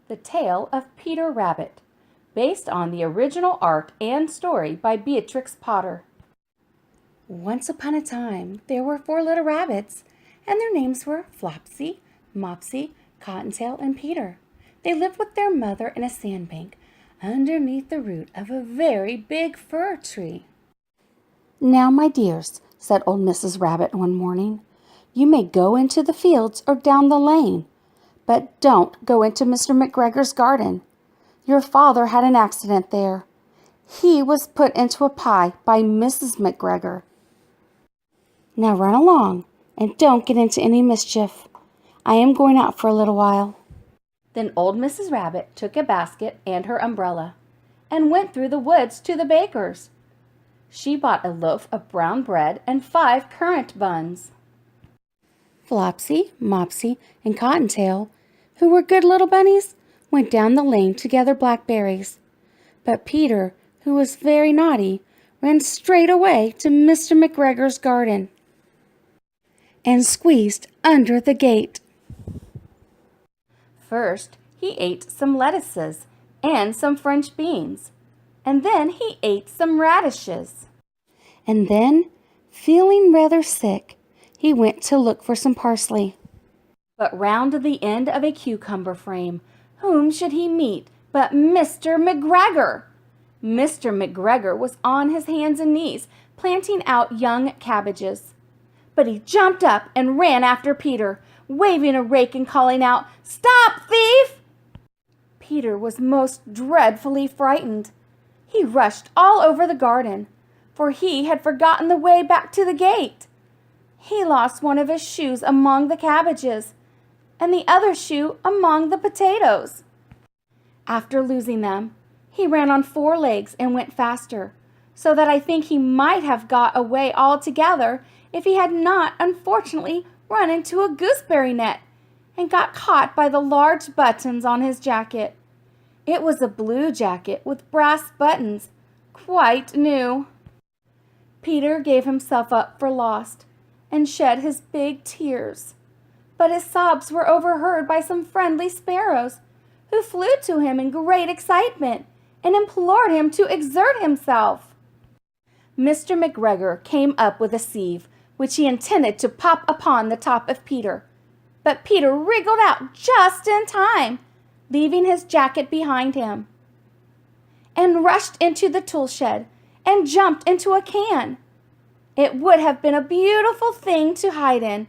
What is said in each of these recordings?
The Tale of Peter Rabbit, based on the original art and story by Beatrix Potter. Once upon a time, there were 4 little rabbits, and their names were Flopsy, Mopsy, Cottontail, and Peter. They lived with their mother in a sandbank underneath the root of a very big fir tree. "Now, my dears," said old Mrs. Rabbit one morning, "you may go into the fields or down the lane, but don't go into Mr. McGregor's garden. Your father had an accident there. He was put into a pie by Mrs. McGregor. Now run along, and don't get into any mischief. I am going out for a little while." Then old Mrs. Rabbit took a basket and her umbrella, and went through the woods to the baker's. She bought a loaf of brown bread and 5 currant buns. Flopsy, Mopsy, and Cottontail, who were good little bunnies, went down the lane to gather blackberries. But Peter, who was very naughty, ran straight away to Mr. McGregor's garden and squeezed under the gate. First, he ate some lettuces and some French beans, and then he ate some radishes. And then, feeling rather sick, he went to look for some parsley. But round the end of a cucumber frame, whom should he meet but Mr. McGregor? Mr. McGregor was on his hands and knees, planting out young cabbages. But he jumped up and ran after Peter, waving a rake and calling out, "Stop, thief!" Peter was most dreadfully frightened. He rushed all over the garden, for he had forgotten the way back to the gate. He lost one of his shoes among the cabbages, and the other shoe among the potatoes. After losing them, he ran on 4 legs and went faster, so that I think he might have got away altogether if he had not unfortunately run into a gooseberry net and got caught by the large buttons on his jacket. It was a blue jacket with brass buttons, quite new. Peter gave himself up for lost and shed his big tears, but his sobs were overheard by some friendly sparrows, who flew to him in great excitement and implored him to exert himself. Mr. McGregor came up with a sieve, which he intended to pop upon the top of Peter, but Peter wriggled out just in time, leaving his jacket behind him, and rushed into the tool shed and jumped into a can. It would have been a beautiful thing to hide in,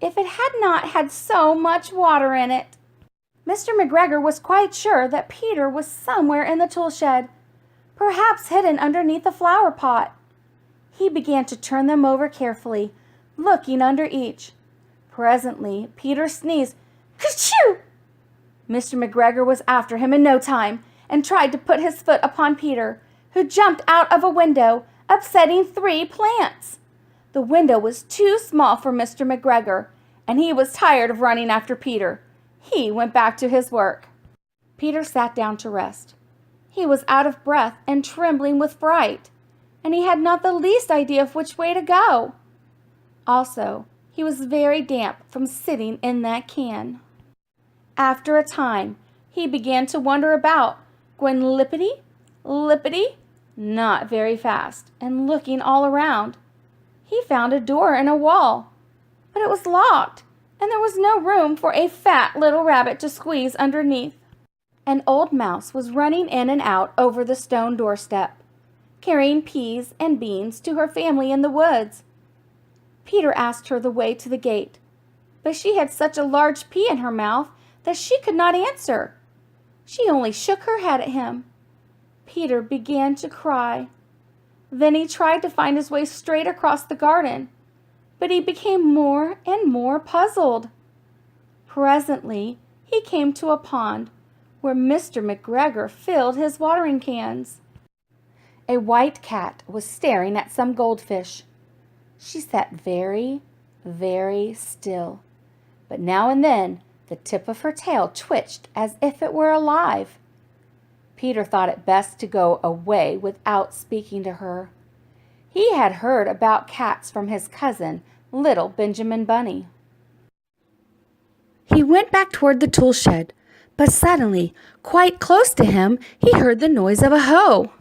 if it had not had so much water in it. Mr. McGregor was quite sure that Peter was somewhere in the tool shed, perhaps hidden underneath a flower pot. He began to turn them over carefully, looking under each. Presently, Peter sneezed, "Kerchoo!" Mr. McGregor was after him in no time, and tried to put his foot upon Peter, who jumped out of a window, upsetting 3 plants. The window was too small for Mr. McGregor, and he was tired of running after Peter. He went back to his work. Peter sat down to rest. He was out of breath and trembling with fright, and he had not the least idea of which way to go. Also, he was very damp from sitting in that can. After a time, he began to wander about, going lippity, lippity, not very fast, and looking all around. He found a door in a wall, but it was locked, and there was no room for a fat little rabbit to squeeze underneath. An old mouse was running in and out over the stone doorstep, carrying peas and beans to her family in the woods. Peter asked her the way to the gate, but she had such a large pea in her mouth that she could not answer. She only shook her head at him. Peter began to cry. Then he tried to find his way straight across the garden, but he became more and more puzzled. Presently, he came to a pond where Mr. McGregor filled his watering cans. A white cat was staring at some goldfish. She sat very, very still, but now and then the tip of her tail twitched as if it were alive. Peter thought it best to go away without speaking to her. He had heard about cats from his cousin, little Benjamin Bunny. He went back toward the tool shed, But suddenly, quite close to him, he heard the noise of a hoe.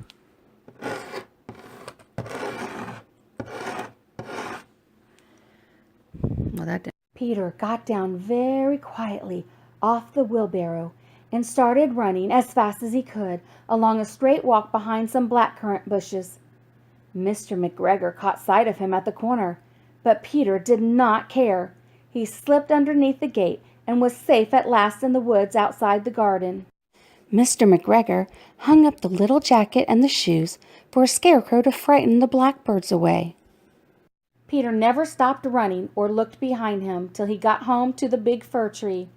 Peter got down very quietly off the wheelbarrow and started running as fast as he could along a straight walk behind some blackcurrant bushes. Mr. McGregor caught sight of him at the corner, but Peter did not care. He slipped underneath the gate and was safe at last in the woods outside the garden. Mr. McGregor hung up the little jacket and the shoes for a scarecrow to frighten the blackbirds away. Peter never stopped running or looked behind him till he got home to the big fir tree.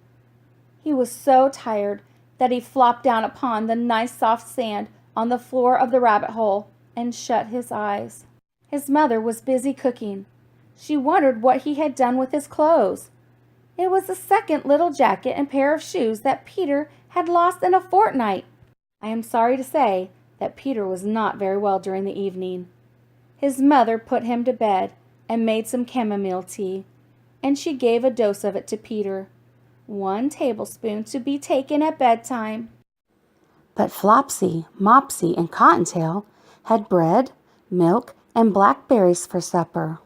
He was so tired that he flopped down upon the nice soft sand on the floor of the rabbit hole and shut his eyes. His mother was busy cooking. She wondered what he had done with his clothes. It was the second little jacket and pair of shoes that Peter had lost in a fortnight. I am sorry to say that Peter was not very well during the evening. His mother put him to bed and made some chamomile tea, and she gave a dose of it to Peter, 1 tablespoon to be taken at bedtime. But Flopsy, Mopsy, and Cottontail had bread, milk, and blackberries for supper.